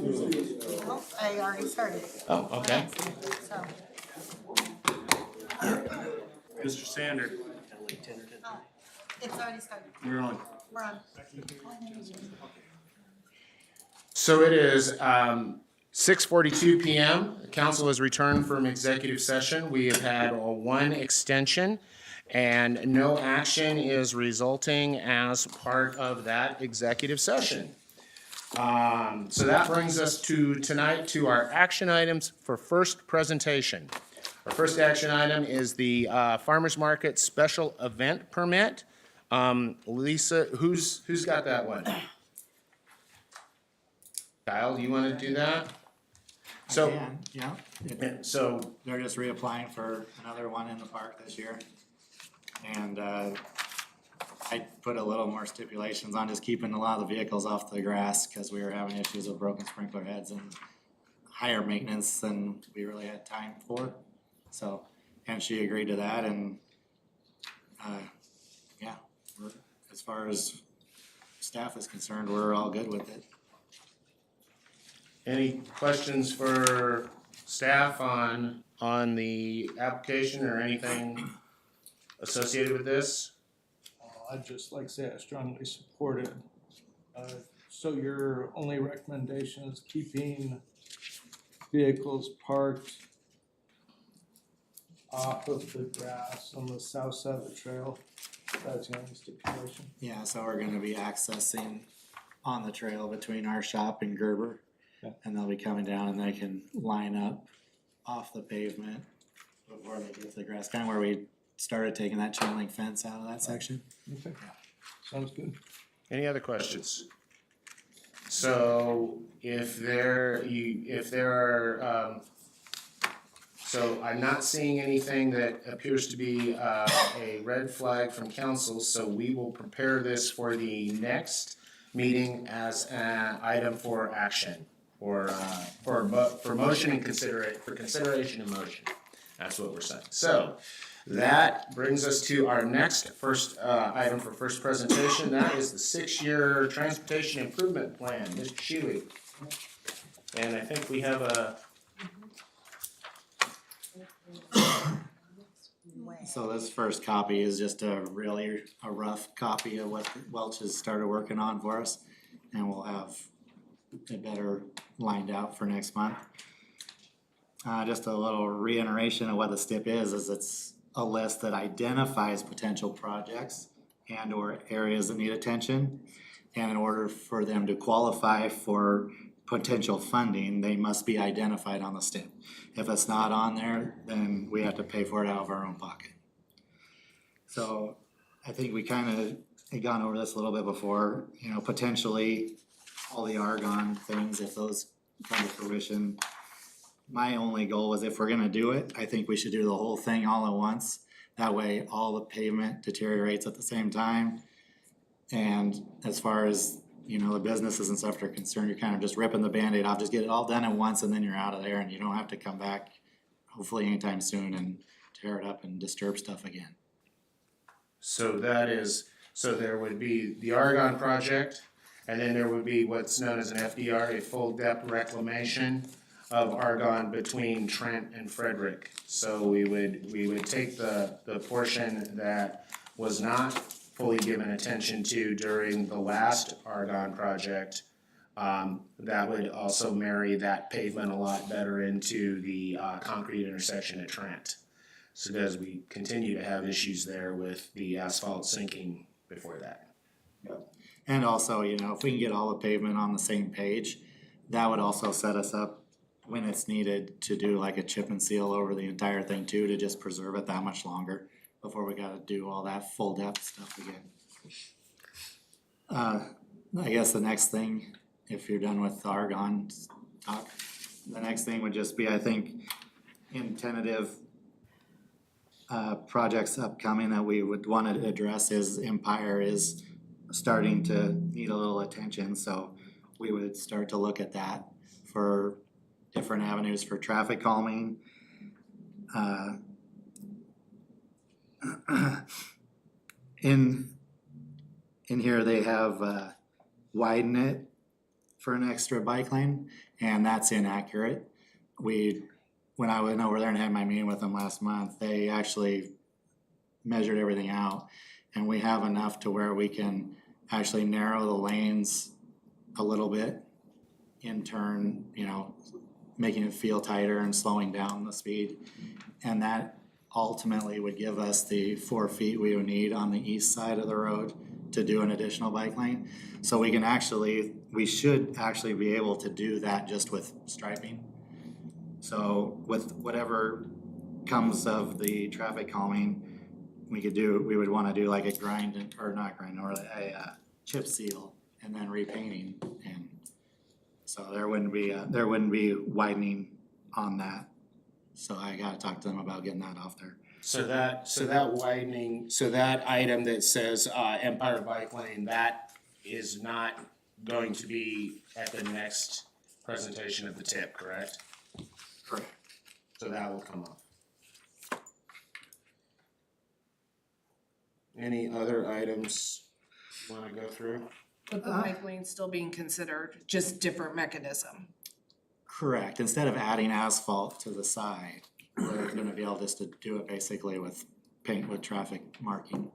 Oh, I already started. Oh, okay. So, Mr. Sander, oh, it's already started. you're on. We're on. So it is 6:42 PM. The council has returned from executive session. We have had one extension, and no action is resulting as part of that executive session. So that brings us to tonight to our action items for first presentation. Our first action item is the farmer's market special event permit. Lisa, who's got that one? Kyle, do you want to do that? So, Yeah, so, they're just reapplying for another one in the park this year. And, I put a little more stipulations on just keeping a lot of the vehicles off the grass, cause we were having issues with broken sprinkler heads and higher maintenance than we really had time for. So, and she agreed to that and, yeah, as far as staff is concerned, we're all good with it. any questions for staff on the application or anything associated with this? I'd just like to say I strongly support it. So your only recommendation is keeping vehicles parked off of the grass on the south side of the trail? That's the only stipulation. Yeah, so we're gonna be accessing on the trail between our shop and Gerber. Yeah. And they'll be coming down and they can line up off the pavement before they get to the grass, kinda where we started taking that chain link fence out of that section. Okay, sounds good. Any other questions? So if there are, so I'm not seeing anything that appears to be a red flag from council, so we will prepare this for the next meeting as an item for action or for motion and for consideration and motion. That's what we're saying. So that brings us to our next first item for first presentation. That is the 6-year transportation improvement plan, Mr. Shealy. And I think we have a, So this first copy is just a rough copy of what Welch has started working on for us. And we'll have it better lined out for next month. Just a little reiteration of what the STIP is it's a list that identifies potential projects and or areas that need attention. And in order for them to qualify for potential funding, they must be identified on the STIP. If it's not on there, then we have to pay for it out of our own pocket. So I think we kind of had gone over this a little bit before, potentially all the Argonne things, if those come to fruition. My only goal was if we're gonna do it, I think we should do the whole thing all at once. That way all the pavement deteriorates at the same time. And as far as, the businesses and stuff are concerned, you're kind of just ripping the Band-Aid off, just get it all done at once and then you're out of there and you don't have to come back hopefully anytime soon and tear it up and disturb stuff again. so there would be the Argonne project, and then there would be what's known as an FDR, a full depth reclamation of Argonne between Trent and Frederick. So we would take the portion that was not fully given attention to during the last Argonne project. That would also marry that pavement a lot better into the concrete intersection at Trent. So as we continue to have issues there with the asphalt sinking before that. And also, if we can get all the pavement on the same page, that would also set us up when it's needed to do like a chip and seal over the entire thing too, to just preserve it that much longer before we gotta do all that full depth stuff again. I guess the next thing, if you're done with the Argonne talk, the next thing would just be, I think, in tentative projects upcoming that we would wanna address is Empire is starting to need a little attention, so we would start to look at that for different avenues for traffic calming. In here they have widen it for an extra bike lane, and that's inaccurate. When I went over there and had my meeting with them last month, they actually measured everything out, and we have enough to where we can actually narrow the lanes a little bit, in turn, making it feel tighter and slowing down the speed. And that ultimately would give us the 4 feet we would need on the east side of the road to do an additional bike lane. So we should actually be able to do that just with striping. So with whatever comes of the traffic calming, we would wanna do like a chip seal and then repainting. And so there wouldn't be widening on that. So I gotta talk to them about getting that off there. So that widening, so that item that says, Empire Bike Lane, that is not going to be at the next presentation of the tip, correct? Correct. So that will come up. Any other items you wanna go through? With the bike lane still being considered, just different mechanism. Correct. Instead of adding asphalt to the side, we're gonna be able just to do it basically with paint with traffic marking.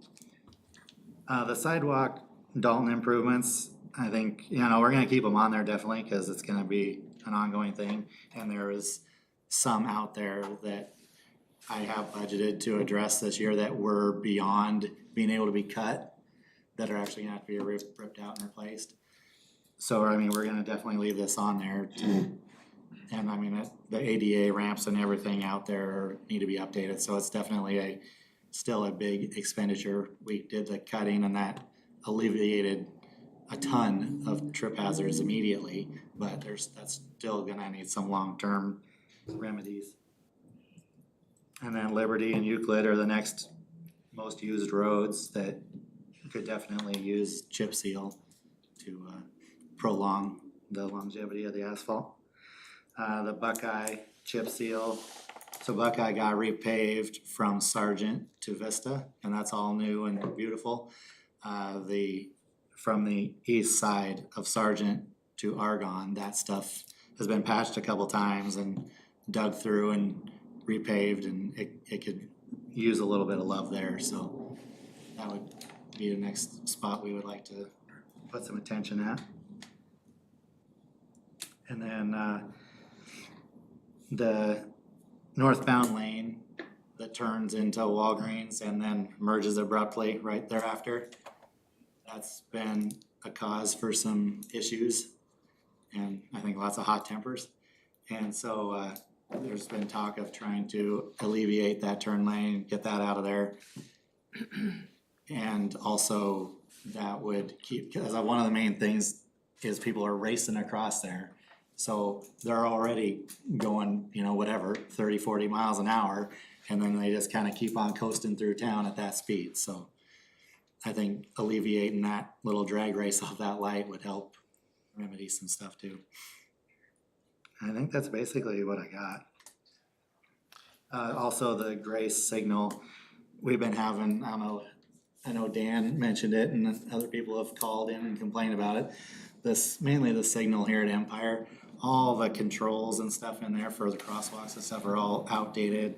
The sidewalk Dalton improvements, I think, we're gonna keep them on there definitely, cause it's gonna be an ongoing thing. And there is some out there that I have budgeted to address this year that were beyond being able to be cut, that are actually gonna have to be ripped out and replaced. So, we're gonna definitely leave this on there to, and the ADA ramps and everything out there need to be updated, so it's definitely still a big expenditure. We did the cutting and that alleviated a ton of trip hazards immediately, but that's still gonna need some long-term remedies. And then Liberty and Euclid are the next most used roads that could definitely use chip seal to prolong the longevity of the asphalt. The Buckeye chip seal, so Buckeye got repaved from Sargent to Vista, and that's all new and beautiful. From the east side of Sargent to Argonne, that stuff has been patched a couple times and dug through and repaved, and it could use a little bit of love there, so that would be the next spot we would like to put some attention at. And then the northbound lane that turns into Walgreens and then merges abruptly right thereafter, that's been a cause for some issues and I think lots of hot tempers. And so there's been talk of trying to alleviate that turn lane, get that out of there. And also that would keep, because one of the main things is people are racing across there. So they're already going, 30, 40 miles an hour, and then they just kind of keep on coasting through town at that speed. So I think alleviating that little drag race off that light would help remedy some stuff too. I think that's basically what I got. Also the Grace signal, we've been having, I know Dan mentioned it and other people have called in and complained about it. Mainly the signal here at Empire, all the controls and stuff in there for the crosswalks and stuff are all outdated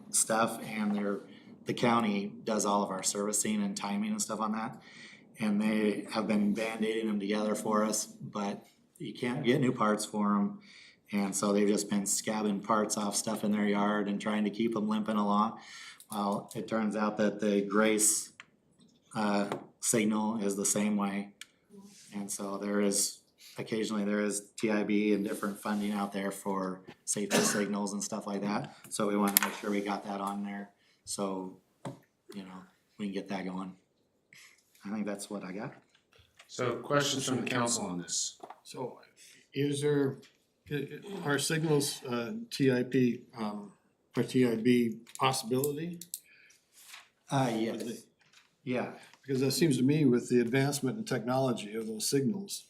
stuff, and the county does all of our servicing and timing and stuff on that. And they have been band-aiding them together for us, but you can't get new parts for them. And so they've just been scabbing parts off stuff in their yard and trying to keep them limping along. Well, it turns out that the Grace signal is the same way. And so occasionally there is TIB and different funding out there for safety signals and stuff like that. So we want to make sure we got that on there, so, we can get that going. I think that's what I got. So questions from the council on this? So are signals TIP or TIB possibility? Yes. Yeah. Because that seems to me with the advancement in technology of those signals,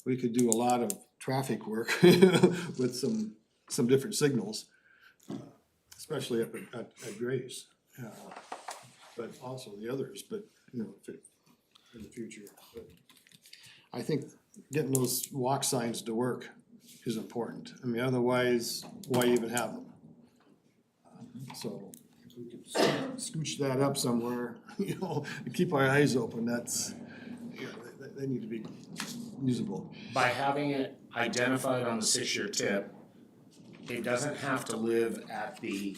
we could do a lot of traffic work with some different signals, especially up at Grace, but also the others, but in the future. But I think getting those walk signs to work is important. I mean, otherwise, why even have them? So if we could scooch that up somewhere, you know, and keep our eyes open, that's, you know, they need to be usable. By having it identified on the 6-year tip, it doesn't have to live at the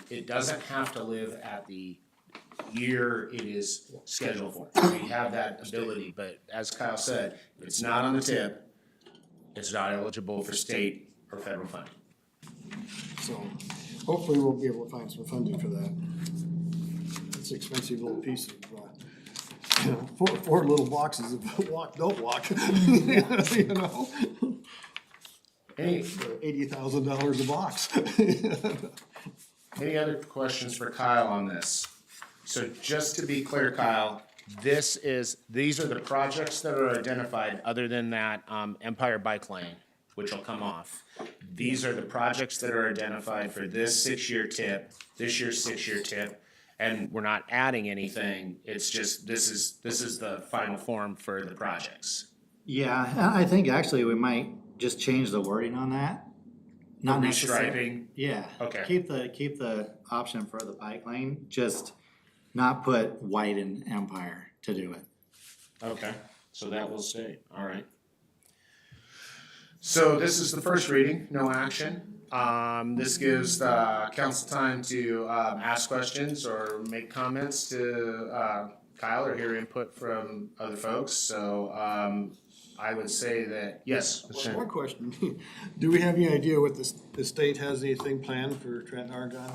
year it is scheduled for. We have that ability, but as Kyle said, if it's not on the tip, it's not eligible for state or federal funding. So hopefully we'll be able to find some funding for that. It's an expensive little piece of, you know, four little boxes of walk, don't walk, you know? Any, $80,000 a box. any other questions for Kyle on this? So just to be clear, Kyle, these are the projects that are identified, other than that, Empire Bike Lane, which will come off. These are the projects that are identified for this 6-year tip, this year's 6-year tip, and we're not adding anything, it's just, this is the final form for the projects. Yeah, I think actually we might just change the wording on that. Not necessarily. Restriping, Yeah. Okay. Keep the option for the bike lane, just not put white in Empire to do it. okay, so that will stay, all right. So this is the first reading, no action. This gives the council time to ask questions or make comments to Kyle or hear input from other folks. So I would say that, yes. One more question. Do we have any idea what the state has anything planned for Trenton Argonne?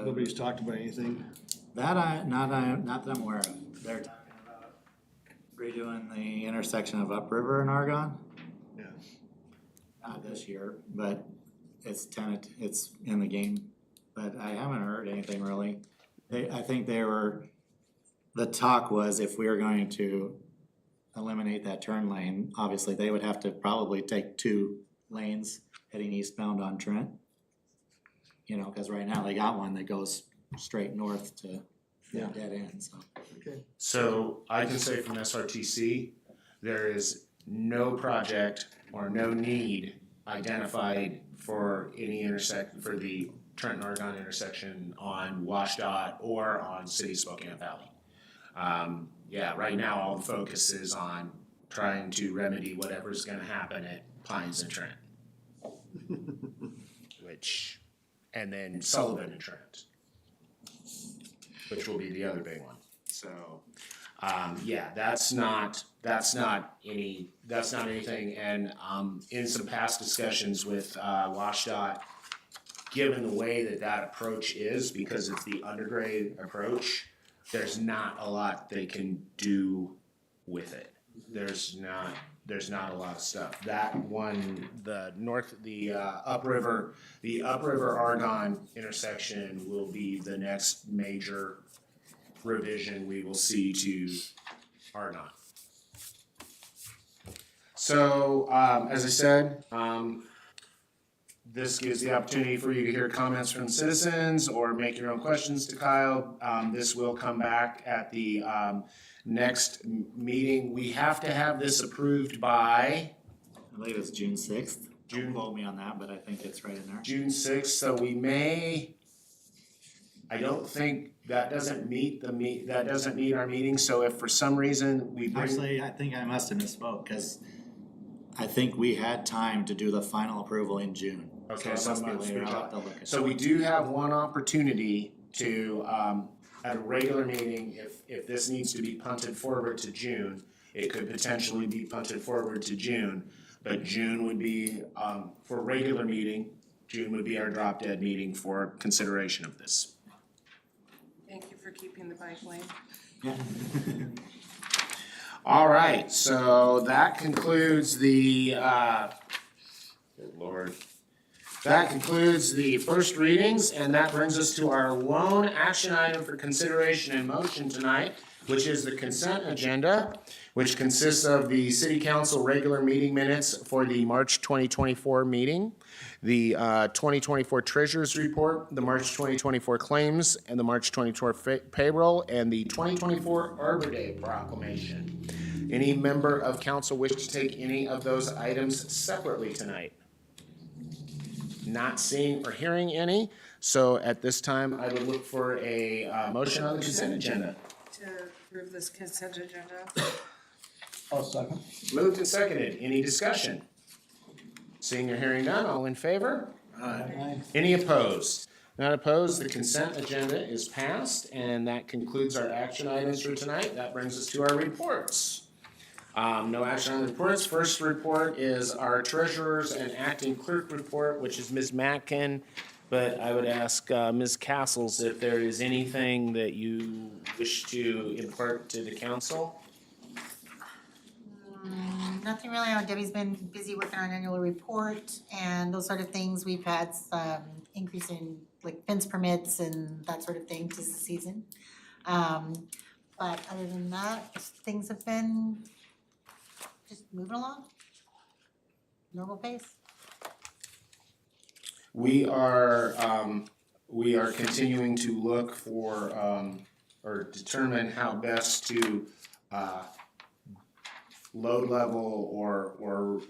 Nobody's talked about anything. Not that I'm aware of. They're talking about redoing the intersection of Upriver and Argonne. Yeah. Not this year, but it's in the game. But I haven't heard anything really. I think the talk was if we were going to eliminate that turn lane, obviously they would have to probably take 2 lanes heading eastbound on Trent. You know, cause right now they got one that goes straight north to dead end, so. Okay. So I can say from SRTC, there is no project or no need identified for any for the Trenton Argonne intersection on WashDOT or on City of Spokane Valley. Yeah, right now all the focus is on trying to remedy whatever's gonna happen at Pines and Trent. And then Sullivan and Trent, which will be the other big one. So, yeah, that's not anything. And in some past discussions with WashDOT, given the way that approach is, because it's the undergrade approach, there's not a lot they can do with it. There's not a lot of stuff. That one, the upriver Argonne intersection will be the next major revision we will see to Argonne. So, as I said, this gives the opportunity for you to hear comments from citizens or make your own questions to Kyle. This will come back at the next meeting. We have to have this approved by I believe it's June 6th. Don't quote me on that, but I think it's right in there. June 6th, so we may, I don't think, that doesn't meet our meeting, so if for some reason we bring. Actually, I think I must have misspoke, cause I think we had time to do the final approval in June. Okay, it so must be months, later. good I'll job. have to look at So we do have one opportunity to, at a regular meeting, if this needs to be punted forward to June, it could potentially be punted forward to June. But June would be, for a regular meeting, June would be our drop dead meeting for consideration of this. Thank you for keeping the bike lane. Yeah. All right, so that concludes the, good Lord. That concludes the first readings, and that brings us to our lone action item for consideration and motion tonight, which is the consent agenda, which consists of the city council regular meeting minutes for the March 2024 meeting, the 2024 treasurer's report, the March 2024 claims, and the March 2024 payroll, and the 2024 Arbor Day proclamation. Any member of council wish to take any of those items separately tonight? Not seeing or hearing any, so at this time, I would look for a motion on the consent agenda. To approve this consent agenda. I'll second. Moved and seconded. Any discussion? Seeing or hearing none, all in favor? Any opposed? Not opposed, the consent agenda is passed, and that concludes our action items for tonight. That brings us to our reports. No action on the reports. First report is our treasurer's and acting clerk report, which is Ms. Matkin. But I would ask Ms. Castles if there is anything that you wish to impart to the council. Nothing really. Debbie's been busy working on annual report and those sort of things. We've had some increase in like fence permits and that sort of thing this season. But other than that, things have been just moving along. Normal pace. We are continuing to look for, or determine how best to, load level or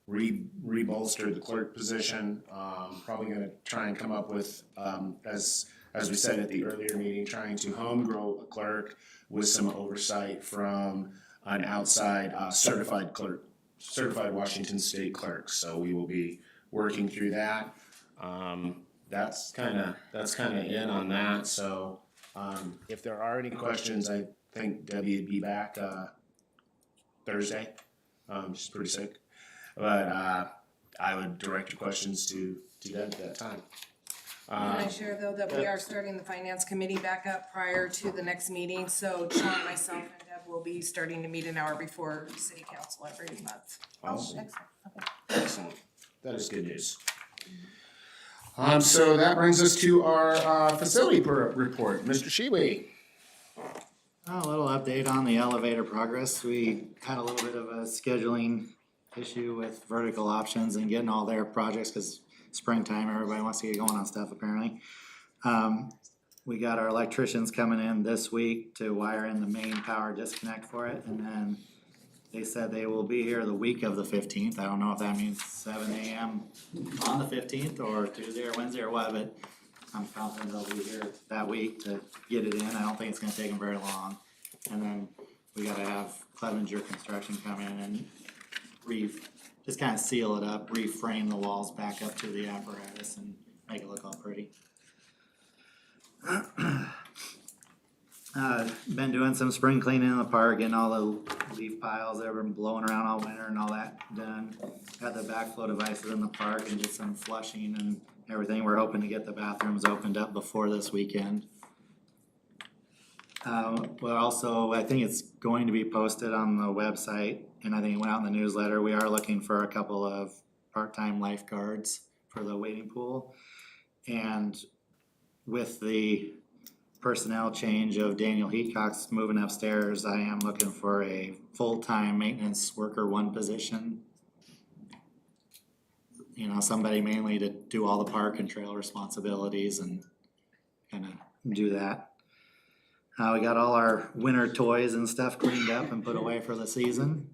re-bolster the clerk position. Probably gonna try and come up with, as we said at the earlier meeting, trying to home grow a clerk with some oversight from an outside, certified clerk, certified Washington State clerk. So we will be working through that. That's kinda it on that. So, if there are any questions, I think Debbie would be back, Thursday. She's pretty sick. But I would direct your questions to Deb at that time. Can I share though that we are starting the finance committee back up prior to the next meeting? So Sean, myself, and Deb will be starting to meet an hour before city council every month. Awesome. Excellent. Okay. Excellent. That is good news. So that brings us to our facility report. Mr. Shiwi. A little update on the elevator progress. We had a little bit of a scheduling issue with Vertical Options and getting all their projects, cause springtime, everybody wants to get going on stuff apparently. We got our electricians coming in this week to wire in the main power disconnect for it, and then they said they will be here the week of the 15th. I don't know if that means 7 AM on the 15th or Tuesday or Wednesday or what, but I'm confident they'll be here that week to get it in. I don't think it's gonna take them very long. And then we gotta have Clevenger Construction come in and just kinda seal it up, reframe the walls back up to the apparatus and make it look all pretty. Been doing some spring cleaning in the park, getting all the leaf piles that have been blowing around all winter and all that done. Got the backflow devices in the park and did some flushing and everything. We're hoping to get the bathrooms opened up before this weekend. But also, I think it's going to be posted on the website, and I think it went out in the newsletter. We are looking for a couple of part-time lifeguards for the wading pool. And with the personnel change of Daniel Heatcox moving upstairs, I am looking for a full-time maintenance worker 1 position. You know, somebody mainly to do all the park and trail responsibilities and kinda do that. We got all our winter toys and stuff cleaned up and put away for the season.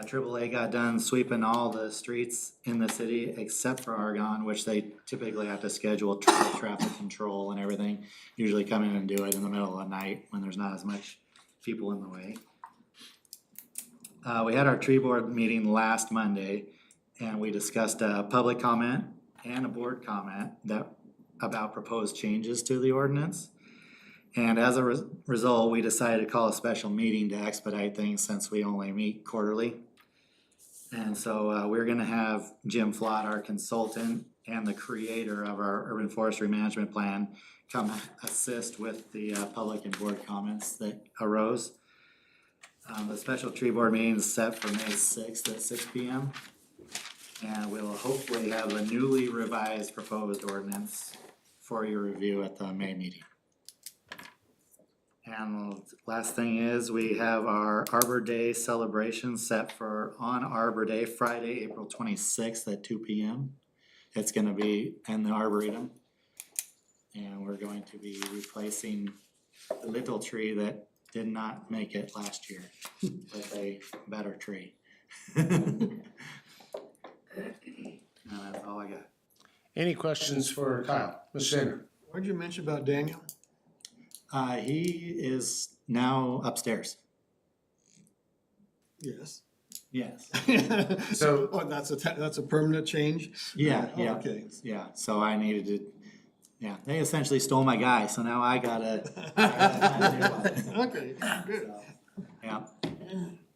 AAA got done sweeping all the streets in the city except for Argonne, which they typically have to schedule traffic control and everything. Usually come in and do it in the middle of the night when there's not as much people in the way. We had our tree board meeting last Monday, and we discussed a public comment and a board comment about proposed changes to the ordinance. And as a result, we decided to call a special meeting to expedite things since we only meet quarterly. And so we're gonna have Jim Flott, our consultant and the creator of our urban forestry management plan, come assist with the public and board comments that arose. The special tree board meeting is set for May 6th at 6 PM. And we'll hopefully have a newly revised proposed ordinance for your review at the May meeting. And the last thing is, we have our Arbor Day celebration set for on Arbor Day, Friday, April 26th at 2 PM. It's gonna be in the Arboretum. And we're going to be replacing the little tree that did not make it last year with a better tree. And that's all I got. Any questions for Kyle? Mr. Sander? What'd you mention about Daniel? He is now upstairs. Yes. Yes. So- Oh, that's a permanent change? Yeah, Oh, yeah, okay. yeah, so I needed to, yeah, they essentially stole my guy, so now I gotta. Okay, good. Yeah,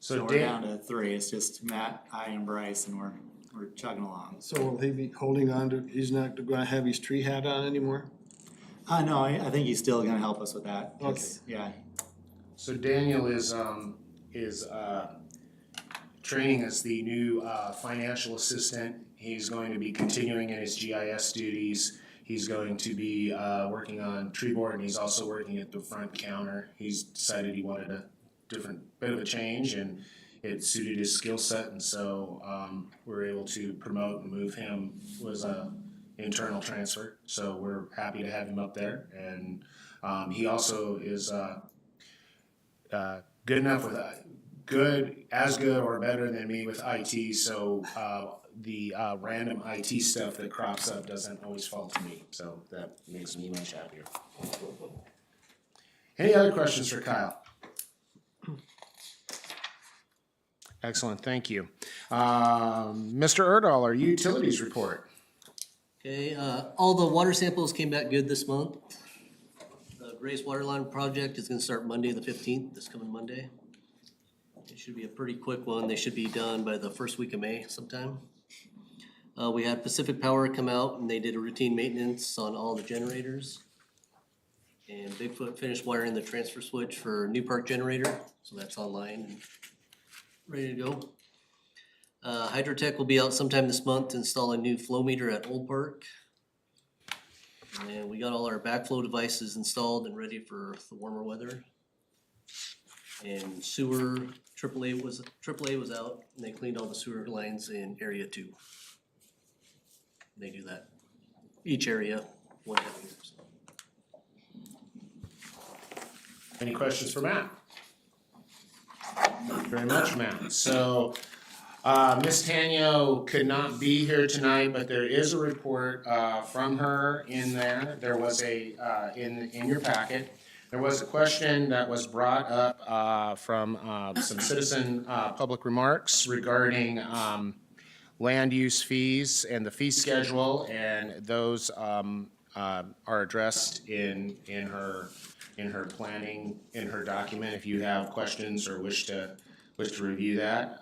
So so we're Dan, down to three, it's just Matt, I and Bryce, and we're chugging along. So will he be holding on to, he's not gonna have his tree hat on anymore? No, I think he's still gonna help us with that, 'cause, yeah, so Daniel is training as the new financial assistant. He's going to be continuing in his GIS duties. He's going to be working on tree board, and he's also working at the front counter. He's decided he wanted a different bit of a change, and it suited his skill set, and so we're able to promote and move him. Was a internal transfer, so we're happy to have him up there. And he also is good enough with as good or better than me with IT, so the random IT stuff that crops up doesn't always fall to me, so that makes me much happier. Any other questions for Kyle? Excellent, thank you. Mr. Erdahl, our utilities report. Okay, all the water samples came back good this month. The Grace Water Line project is gonna start Monday, the 15th, this coming Monday. It should be a pretty quick one. They should be done by the first week of May sometime. We had Pacific Power come out and they did a routine maintenance on all the generators. And Bigfoot finished wiring the transfer switch for New Park generator, so that's online and ready to go. Hydrotech will be out sometime this month to install a new flow meter at Old Park. And we got all our backflow devices installed and ready for the warmer weather. And sewer, AAA was out and they cleaned all the sewer lines in area 2. They do that, each area, 1 time a year, so. Any questions for Matt? Thank you very much, Matt. So, Ms. Tanyo could not be here tonight, but there is a report, from her in there. There was in your packet. There was a question that was brought up, from, some citizen, public remarks regarding, land use fees and the fee schedule, and those, are addressed in her planning, in her document, if you have questions or wish to review that.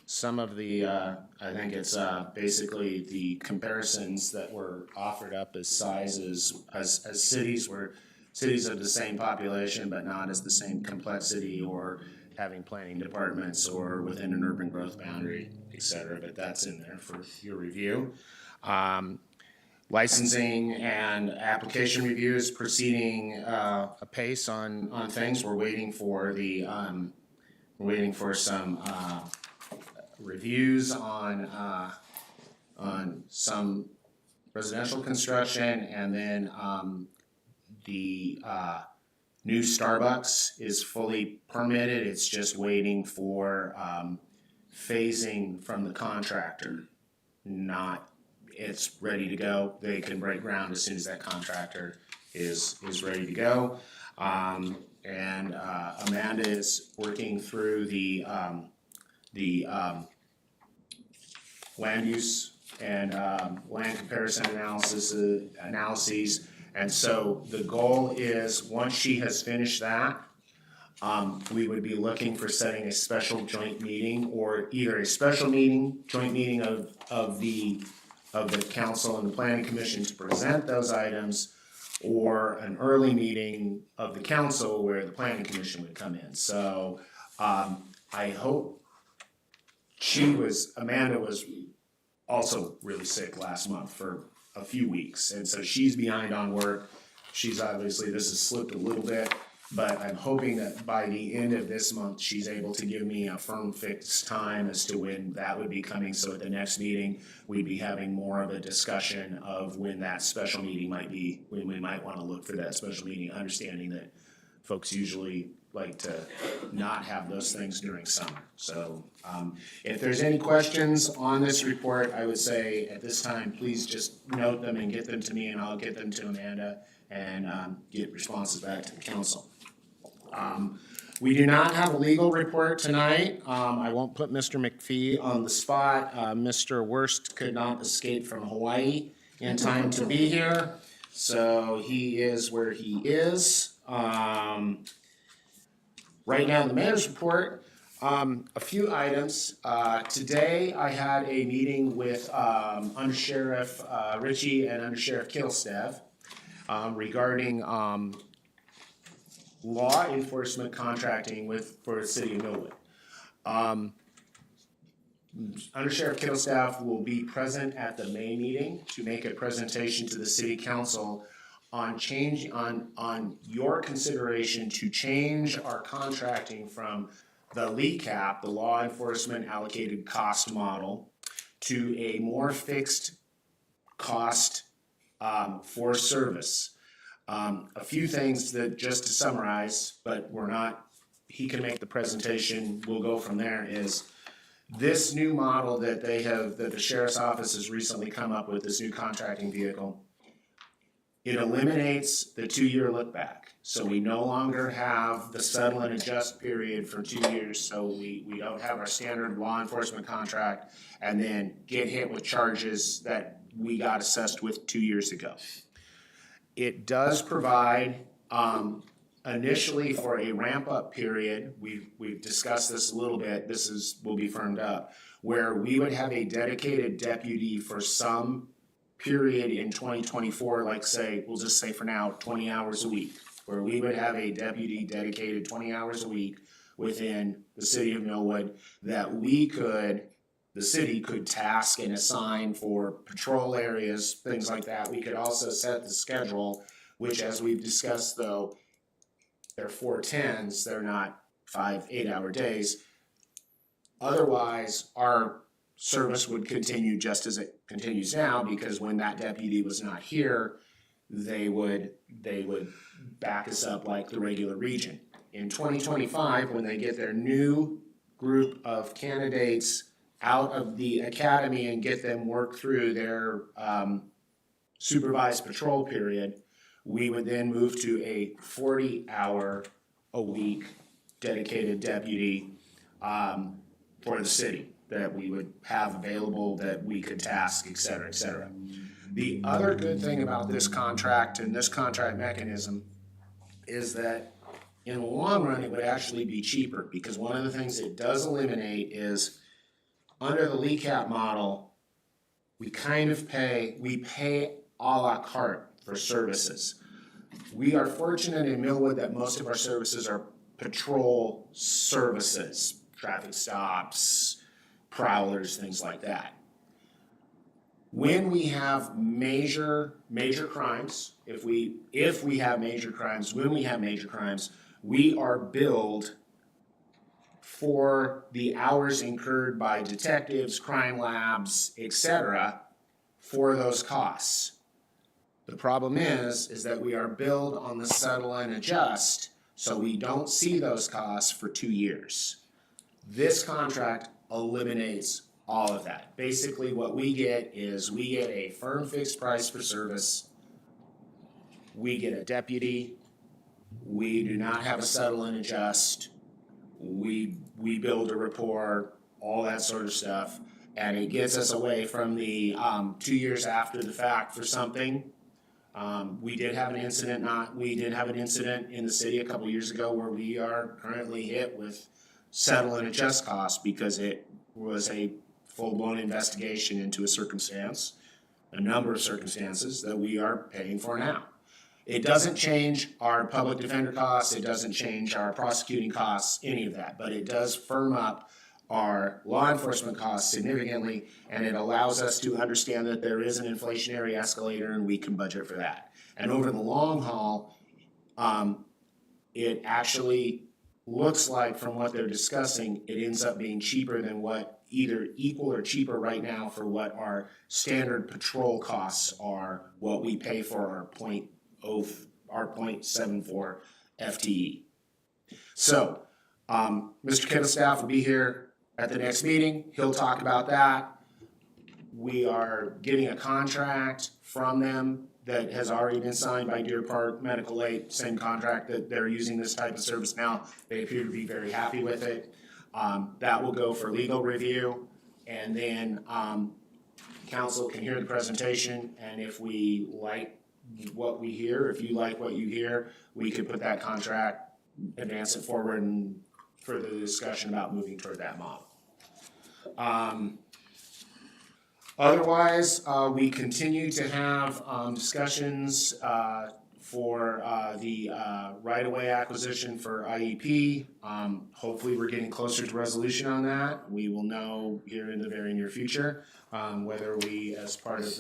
Some of the, I think it's basically the comparisons that were offered up as sizes, as cities, where cities of the same population but not as the same complexity, or having planning departments, or within an urban growth boundary, et cetera, but that's in there for your review. Licensing and application review is proceeding apace on things. We're waiting for some reviews on some residential construction, and then the new Starbucks is fully permitted. It's just waiting for phasing from the contractor. It's ready to go. They can break ground as soon as that contractor is ready to go. And Amanda is working through the land use and land comparison analyses. And so the goal is, once she has finished that, we would be looking for setting a special joint meeting, or either a special meeting, joint meeting of the council and the planning commission to present those items, or an early meeting of the council where the planning commission would come in. So I hope Amanda was also really sick last month for a few weeks, and so she's behind on work. This has slipped a little bit, but I'm hoping that by the end of this month, she's able to give me a firm fixed time as to when that would be coming. So at the next meeting, we'd be having more of a discussion of when that special meeting might be, when we might want to look for that special meeting, understanding that folks usually like to not have those things during summer. So, if there's any questions on this report, I would say at this time, please just note them and get them to me, and I'll get them to Amanda and, get responses back to the council. We do not have a legal report tonight. I won't put Mr. McPhee on the spot. Mr. Worst could not escape from Hawaii in time to be here, so he is where he is. Right now, the mayor's report, a few items. Today, I had a meeting with Under Sheriff Ritchie and Under Sheriff Kilstev regarding law enforcement contracting for the city of Millwood. Under Sheriff Kilstev will be present at the May meeting to make a presentation to the city council on your consideration to change our contracting from the LECAP, the Law Enforcement Allocated Cost Model, to a more fixed cost for service. A few things that, just to summarize, but he can make the presentation, we'll go from there, is this new model that the sheriff's office has recently come up with, this new contracting vehicle. It eliminates the 2-year look back. So we no longer have the settle and adjust period for 2 years. So we don't have our standard law enforcement contract and then get hit with charges that we got assessed with 2 years ago. It does provide, initially for a ramp-up period, we've discussed this a little bit, will be firmed up, where we would have a dedicated deputy for some period in 2024, like we'll just say for now, 20 hours a week, where we would have a deputy dedicated 20 hours a week within the city of Millwood that the city could task and assign for patrol areas, things like that. We could also set the schedule, which, as we've discussed though, they're 410s, they're not 5-8 hour days. Otherwise, our service would continue just as it continues now, because when that deputy was not here, they would back us up like the regular region. In 2025, when they get their new group of candidates out of the academy and get them work through their supervised patrol period, we would then move to a 40-hour-a-week dedicated deputy for the city that we would have available, that we could task, et cetera, et cetera. The other good thing about this contract and this contract mechanism is that in the long run, it would actually be cheaper, because one of the things it does eliminate is, under the LECAP model, we pay a la carte for services. We are fortunate in Millwood that most of our services are patrol services, traffic stops, prowlers, things like that. When we have major crimes, if we have major crimes, when we have major crimes, we are billed for the hours incurred by detectives, crime labs, etc., for those costs. The problem is that we are billed on the settle and adjust, so we don't see those costs for 2 years. This contract eliminates all of that. Basically, what we get is a firm fixed price for service. We get a deputy. We do not have a settle and adjust. We build a rapport, all that sort of stuff, and it gets us away from the 2 years after the fact for something. We did have an incident in the city a couple years ago where we are currently hit with settle and adjust costs, because it was a full-blown investigation into a number of circumstances that we are paying for now. It doesn't change our public defender costs, it doesn't change our prosecuting costs, any of that, but it does firm up our law enforcement costs significantly, and it allows us to understand that there is an inflationary escalator and we can budget for that. And over the long haul, it actually looks like, from what they're discussing, it ends up being cheaper than what, either equal or cheaper right now for what our standard patrol costs are, what we pay for our .74 FTE. So, Mr. Kittle's staff will be here at the next meeting. He'll talk about that. We are getting a contract from them that has already been signed by Deer Park Medical Aid, same contract that they're using this type of service now. They appear to be very happy with it. That will go for legal review, and then, council can hear the presentation, and if we like what we hear, if you like what you hear, we could put that contract, advance it forward and further the discussion about moving toward that model. Otherwise, we continue to have discussions for the right-of-way acquisition for IEP. Hopefully, we're getting closer to resolution on that. We will know here in the very near future whether we, as part of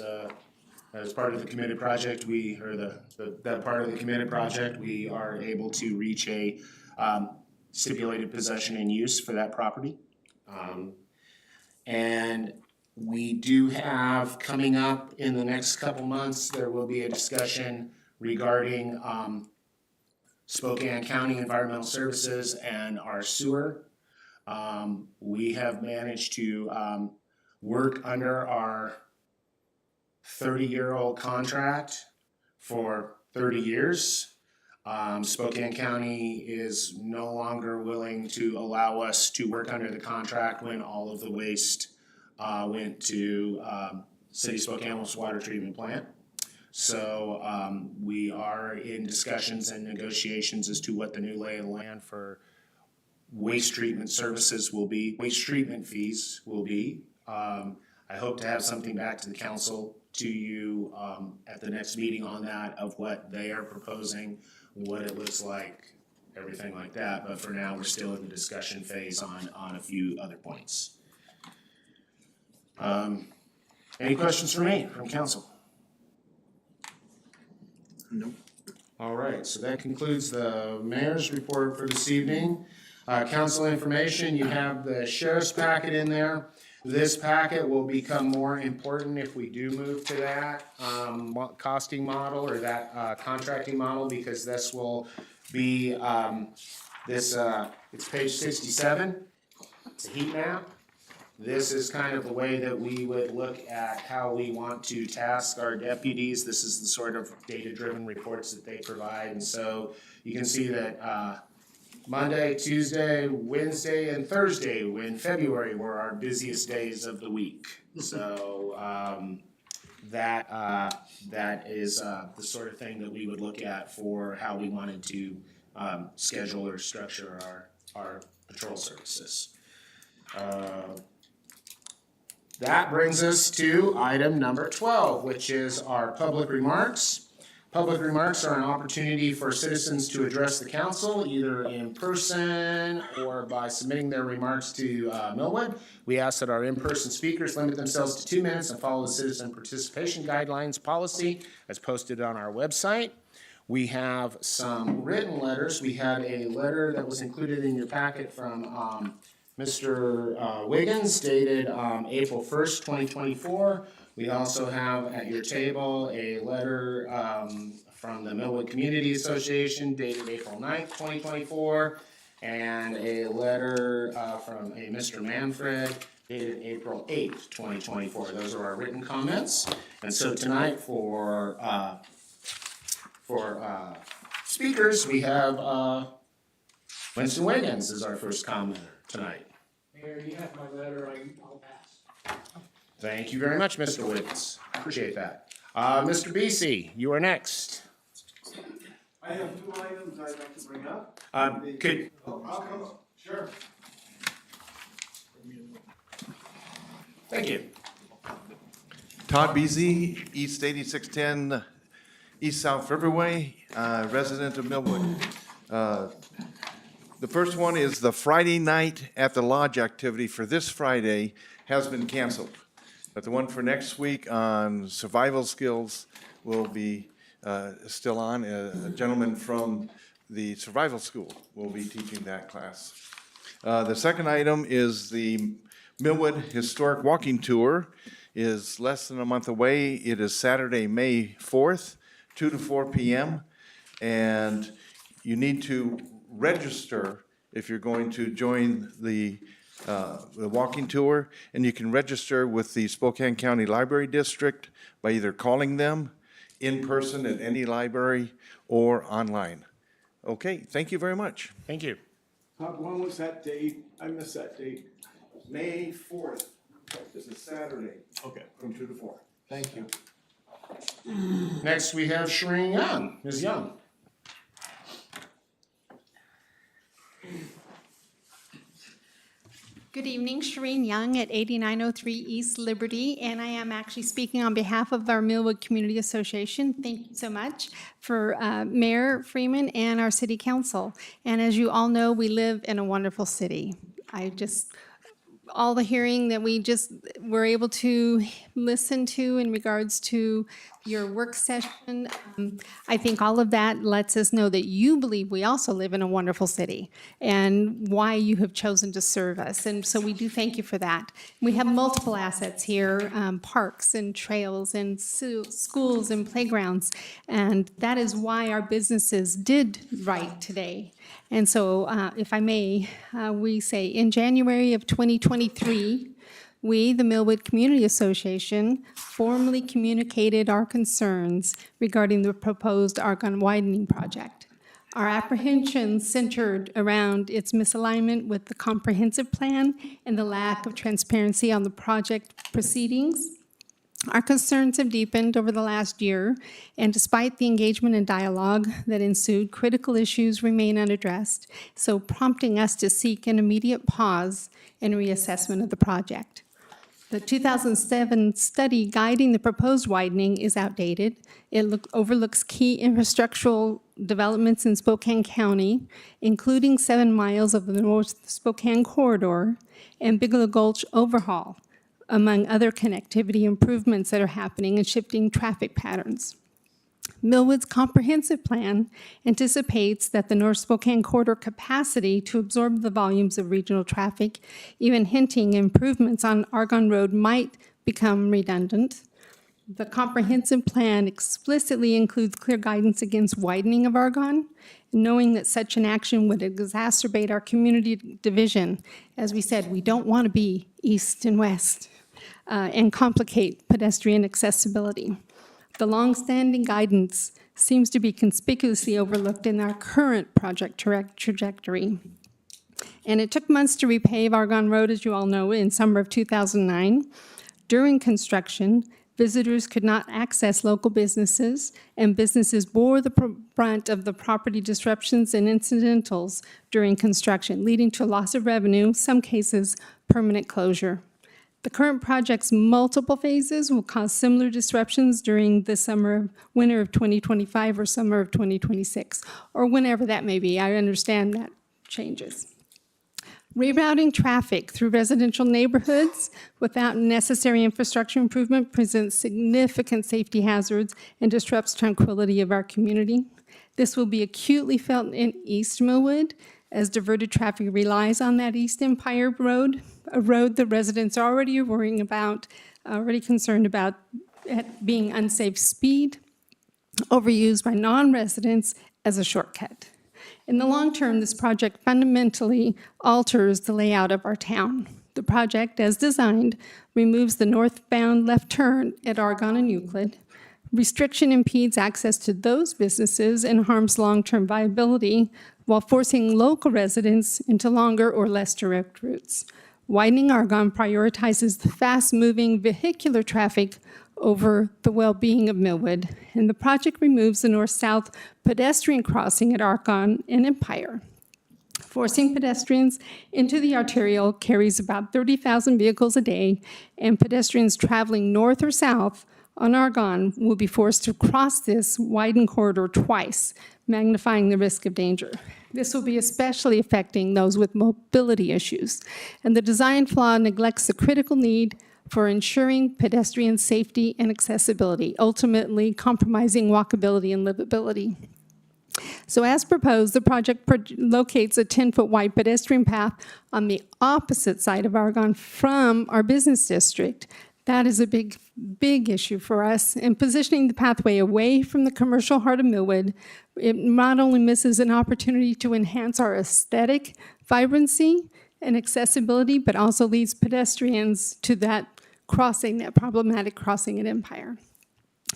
the committed project, that part of the committed project, we are able to reach a stipulated possession and use for that property. And we do have coming up in the next couple months, there will be a discussion regarding Spokane County Environmental Services and our sewer. We have managed to work under our 30-year-old contract for 30 years. Spokane County is no longer willing to allow us to work under the contract when all of the waste went to City of Spokane water treatment plant. So we are in discussions and negotiations as to what the new lay of the land for waste treatment services will be, waste treatment fees will be. I hope to have something back to the council, to you at the next meeting on that, of what they are proposing, what it looks like, everything like that. But for now, we're still in the discussion phase on a few other points. Any questions for me from council? Nope. All right, so that concludes the mayor's report for this evening. Council information, you have the sheriff's packet in there. This packet will become more important if we do move to that costing model or that contracting model, because this will be it's page 67. It's a heat map. This is kind of the way that we would look at how we want to task our deputies. This is the sort of data-driven reports that they provide. And so you can see that Monday, Tuesday, Wednesday, and Thursday in February were our busiest days of the week. So that is the sort of thing that we would look at for how we wanted to schedule or structure our patrol services. That brings us to item number 12, which is our public remarks. Public remarks are an opportunity for citizens to address the council, either in person or by submitting their remarks to Millwood. We ask that our in-person speakers limit themselves to 2 minutes and follow the citizen participation guidelines policy as posted on our website. We have some written letters. We had a letter that was included in your packet from Mr. Wiggins, dated April 1st, 2024. We also have at your table a letter from the Millwood Community Association dated April 9th, 2024, and a letter from a Mr. Manfred dated April 8th, 2024. Those are our written comments. And so tonight for speakers, we have Winston Wiggins is our first commenter tonight. Mayor, you have my letter, I'll pass. Thank you very much, Mr. Wiggins. Appreciate that. Mr. Beasy, you are next. I have 2 items I'd like to bring up. Could, I'll come up, sure. thank you. Todd Beasy, East 8610, East South Riverway, resident of Millwood. The first one is the Friday night at the lodge activity for this Friday has been canceled. But the one for next week on survival skills will be still on. A gentleman from the survival school will be teaching that class. The second item is the Millwood Historic Walking Tour is less than a month away. It is Saturday, May 4th, 2 to 4 p.m. And you need to register if you're going to join the walking tour, and you can register with the Spokane County Library District by either calling them in person at any library or online. Okay, thank you very much. Thank you. When was that date? I missed that date. May 4th, this is Saturday, Okay, from 2 to 4. thank you. Next, we have Shereen Young, Ms. Young. Good evening, Shereen Young at 8903 East Liberty, and I am actually speaking on behalf of our Millwood Community Association. Thank you so much for Mayor Freeman and our city council. And as you all know, we live in a wonderful city. All the hearing that we just were able to listen to in regards to your work session, I think all of that lets us know that you believe we also live in a wonderful city and why you have chosen to serve us. And so we do thank you for that. We have multiple assets here, parks and trails and schools and playgrounds. And that is why our businesses did right today. And so, if I may, we say in January of 2023, we, the Millwood Community Association, formally communicated our concerns regarding the proposed Argonne widening project. Our apprehensions centered around its misalignment with the comprehensive plan and the lack of transparency on the project proceedings. Our concerns have deepened over the last year, and despite the engagement and dialogue that ensued, critical issues remain unaddressed, so prompting us to seek an immediate pause and reassessment of the project. The 2007 study guiding the proposed widening is outdated. It overlooks key infrastructural developments in Spokane County, including 7 miles of the North Spokane Corridor and Bigelow Gulch overhaul, among other connectivity improvements that are happening and shifting traffic patterns. Millwood's comprehensive plan anticipates that the North Spokane Corridor capacity to absorb the volumes of regional traffic, even hinting improvements on Argonne Road, might become redundant. The comprehensive plan explicitly includes clear guidance against widening of Argonne, knowing that such an action would exacerbate our community division. As we said, we don't want to be east and west and complicate pedestrian accessibility. The longstanding guidance seems to be conspicuously overlooked in our current project trajectory. And it took months to repave Argonne Road, as you all know, in summer of 2009. During construction, visitors could not access local businesses, and businesses bore the brunt of the property disruptions and incidentals during construction, leading to loss of revenue, some cases permanent closure. The current project's multiple phases will cause similar disruptions during the winter of 2025 or summer of 2026, or whenever that may be. I understand that changes. Rerouting traffic through residential neighborhoods without necessary infrastructure improvement presents significant safety hazards and disrupts tranquility of our community. This will be acutely felt in East Millwood, as diverted traffic relies on that East Empire Road, a road the residents are already worrying about, already concerned about it being unsafe speed, overused by non-residents as a shortcut. In the long term, this project fundamentally alters the layout of our town. The project, as designed, removes the northbound left turn at Argonne and Euclid. Restriction impedes access to those businesses and harms long-term viability, while forcing local residents into longer or less direct routes. Widening Argonne prioritizes the fast-moving vehicular traffic over the well-being of Millwood, and the project removes the north-south pedestrian crossing at Argonne and Empire. Forcing pedestrians into the arterial carries about 30,000 vehicles a day, and pedestrians traveling north or south on Argonne will be forced to cross this widened corridor twice, magnifying the risk of danger. This will be especially affecting those with mobility issues, and the design flaw neglects the critical need for ensuring pedestrian safety and accessibility, ultimately compromising walkability and livability. So as proposed, the project locates a 10-foot wide pedestrian path on the opposite side of Argonne from our business district That is a big, big issue for us. And positioning the pathway away from the commercial heart of Millwood, it not only misses an opportunity to enhance our aesthetic vibrancy and accessibility, but also leads pedestrians to that crossing, that problematic crossing at Empire.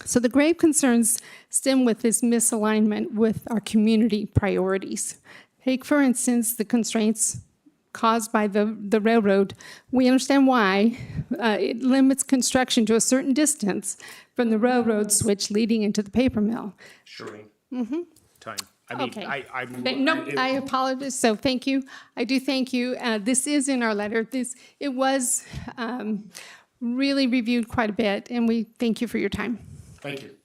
So the grave concerns stem with this misalignment with our community priorities. Take, for instance, the constraints caused by the railroad. We understand why it limits construction to a certain distance from the railroad switch leading into the paper mill. Shereen? Time. I mean, Okay. I'm. But no, I apologize, so thank you. I do thank you. This is in our letter. It was really reviewed quite a bit, and we thank you for your time. Thank you.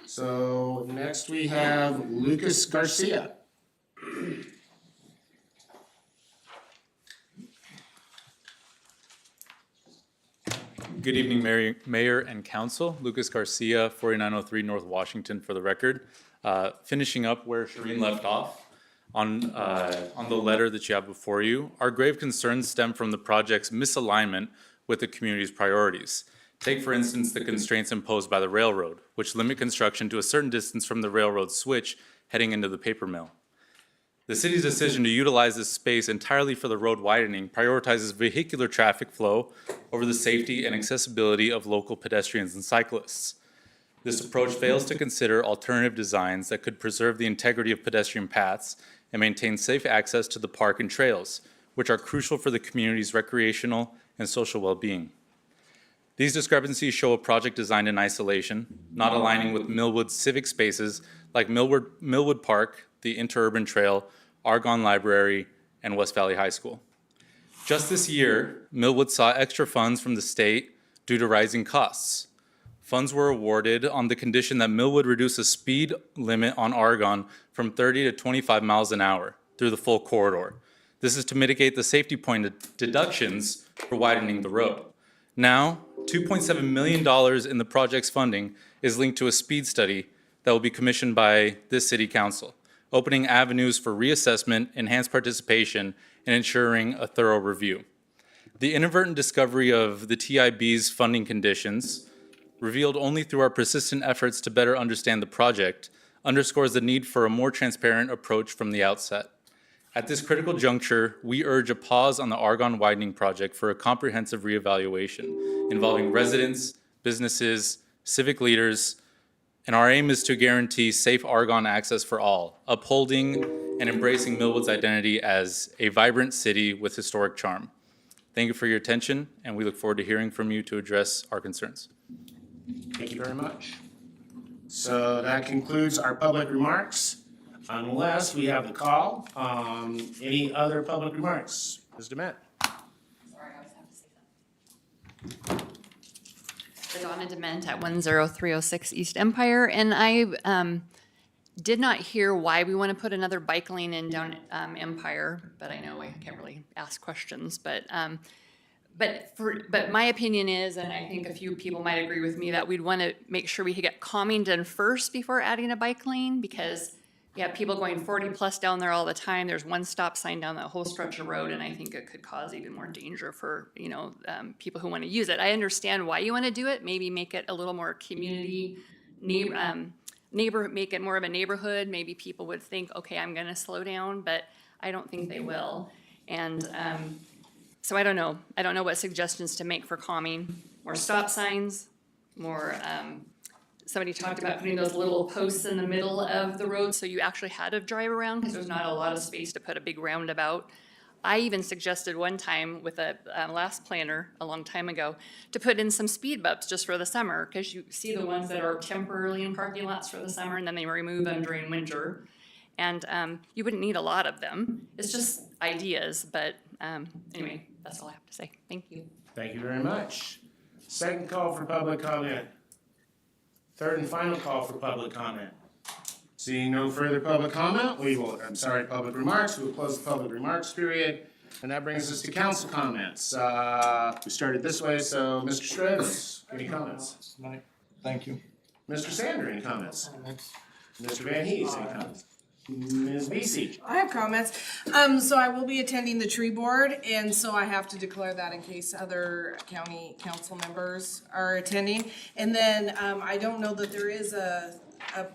So next we have Lucas Garcia. Good evening, Mayor and Council. Lucas Garcia, 4903 North Washington for the record. Finishing up where Shireen left off on the letter that you have before you, our grave concerns stem from the project's misalignment with the community's priorities. Take, for instance, the constraints imposed by the railroad, which limit construction to a certain distance from the railroad switch heading into the paper mill. The city's decision to utilize this space entirely for the road widening prioritizes vehicular traffic flow over the safety and accessibility of local pedestrians and cyclists. This approach fails to consider alternative designs that could preserve the integrity of pedestrian paths and maintain safe access to the park and trails, which are crucial for the community's recreational and social well-being. These discrepancies show a project designed in isolation, not aligning with Millwood's civic spaces like Millwood Park, the Interurban Trail, Argonne Library, and West Valley High School. Just this year, Millwood saw extra funds from the state due to rising costs. Funds were awarded on the condition that Millwood reduce the speed limit on Argonne from 30 to 25 miles an hour through the full corridor. This is to mitigate the safety point deductions for widening the road. Now, $2.7 million in the project's funding is linked to a speed study that will be commissioned by this city council, opening avenues for reassessment, enhanced participation, and ensuring a thorough review. The inadvertent discovery of the TIB's funding conditions, revealed only through our persistent efforts to better understand the project, underscores the need for a more transparent approach from the outset. At this critical juncture, we urge a pause on the Argonne widening project for a comprehensive reevaluation involving residents, businesses, civic leaders, and our aim is to guarantee safe Argonne access for all, upholding and embracing Millwood's identity as a vibrant city with historic charm. Thank you for your attention, and we look forward to hearing from you to address our concerns. Thank you very much. So that concludes our public remarks, unless we have the call. Any other public remarks? Ms. Demet? Sorry, I always have to say something. Donna Dement at 10306 East Empire, and I did not hear why we want to put another bike lane in down Empire, but I know I can't really ask questions, but my opinion is, and I think a few people might agree with me, that we'd want to make sure we could get calming done first before adding a bike lane, because you have people going 40 plus down there all the time. There's one stop sign down that whole stretch of road, and I think it could cause even more danger for, people who want to use it. I understand why you want to do it. Maybe make it a little more community, make it more of a neighborhood. Maybe people would think, okay, I'm going to slow down, but I don't think they will. And so I don't know. I don't know what suggestions to make for calming. More stop signs, more. Somebody talked about putting those little posts in the middle of the road so you actually had to drive around because there's not a lot of space to put a big roundabout. I even suggested one time with a last planner a long time ago to put in some speed bumps just for the summer, because you see the ones that are temporarily in parking lots for the summer and then they remove them during winter. And you wouldn't need a lot of them. It's just ideas, but anyway, that's all I have to say. Thank you. Thank you very much. Second call for public comment. Third and final call for public comment. Seeing no further public comment, public remarks, we will close the public remarks period. And that brings us to council comments. We started this way, so Mr. Strauss, any comments? Thank you. Mr. Sander, any comments? Mr. Van Hees, any comments? Ms. Bisi. I have comments. So I will be attending the tree board, and so I have to declare that in case other county council members are attending. And then, I don't know that there is a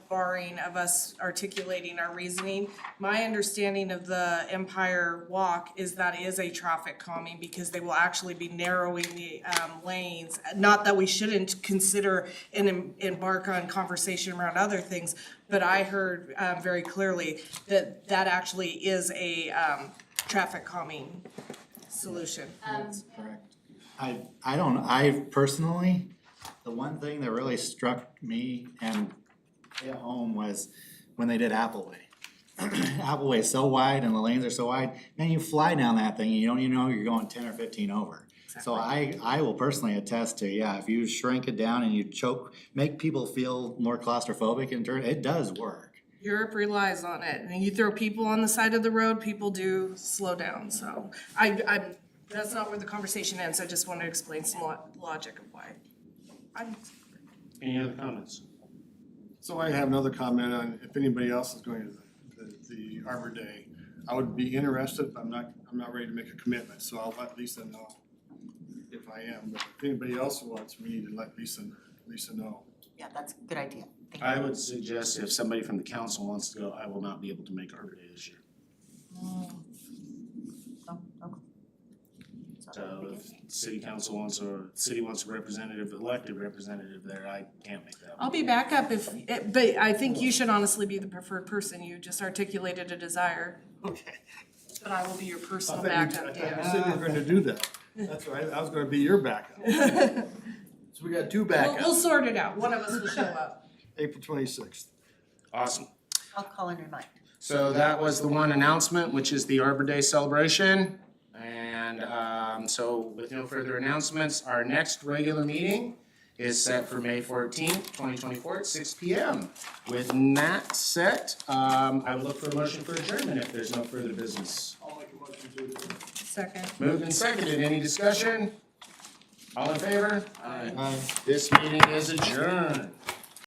barring of us articulating our reasoning. My understanding of the Empire Walk is that is a traffic calming because they will actually be narrowing the, lanes. Not that we shouldn't consider and embark on conversation around other things, but I heard, very clearly that that actually is a, traffic calming solution. Correct. I personally, the one thing that really struck me and hit home was when they did Appleway. Appleway is so wide and the lanes are so wide, man, you fly down that thing and you don't even know you're going 10 or 15 over. So I will personally attest to, yeah, if you shrink it down and you make people feel more claustrophobic in turn, it does work. Europe relies on it, and you throw people on the side of the road, people do slow down, so that's not where the conversation ends, I just want to explain some logic of why. Any other comments? So I have another comment on if anybody else is going to the Arbor Day. I would be interested, but I'm not ready to make a commitment, so I'll let Lisa know if I am. But if anybody else wants me to let Lisa know. Yeah, that's a good idea. Thank you. I would suggest if somebody from the council wants to go, I will not be able to make Arbor Day this year. Oh, okay. So if city council wants, or city wants a representative, elected representative there, I can't make that. I'll be back up but I think you should honestly be the preferred person, you just articulated a desire. Okay. But I will be your personal I backup, said Dan. you were gonna do that. That's right, I was gonna be your backup. So we got two We'll sort it out, one of us will show up. April 26th. Awesome. I'll call and remind. So that was the one announcement, which is the Arbor Day celebration. And so with no further announcements, our next regular meeting is set for May 14th, 2024 at 6 p.m. With that set, I would look for a motion for adjournment if there's no further business. I'll make a motion to adjourn. Second. Moved and seconded. Any discussion? All in favor? Aye. This meeting is adjourned.